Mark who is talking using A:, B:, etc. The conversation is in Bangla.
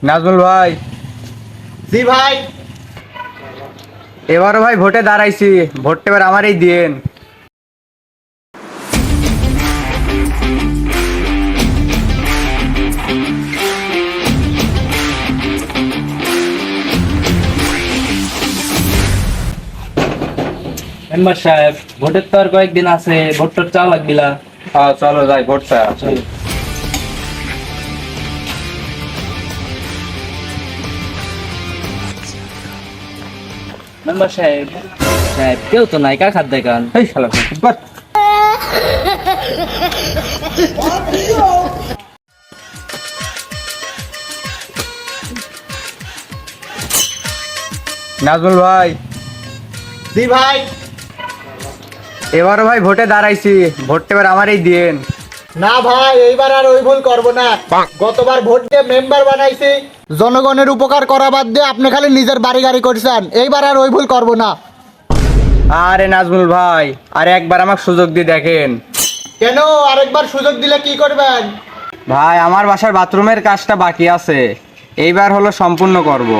A: নাজমুল ভাই।
B: জি ভাই।
A: এবারও ভাই ভোটে দাঁড়াইছি, ভোটটা এবার আমারই দিয়েন।
C: মেম্বার সাহেব, ভোটের তো আর কয়েকদিন আছে, ভোটটা চা লাগবিলা।
A: হ্যাঁ চলো যাই ভোটটা।
C: চলো। মেম্বার সাহেব, কেউ তো নাই, কার খাত দেখান।
A: এই শালা বাট। নাজমুল ভাই।
B: জি ভাই।
A: এবারও ভাই ভোটে দাঁড়াইছি, ভোটটা এবার আমারই দিয়েন।
B: না ভাই, এইবার আর ওই ভুল করবো না। গতবার ভোট দিয়ে মেম্বার বানাইছি, জনগণের উপকার করা বাদ দিয়ে আপনি খালি নিজের বাড়ি গাড়ি করছেন। এইবার আর ওই ভুল করবো না।
A: আরে নাজমুল ভাই, আরে একবার আমাকে সুযোগ দিয়ে দেখেন।
B: কেন? আরেকবার সুযোগ দিলে কি করবেন?
A: ভাই আমার বাসার বাথরুমের কাজটা বাকি আছে, এইবার হলো সম্পূর্ণ করব।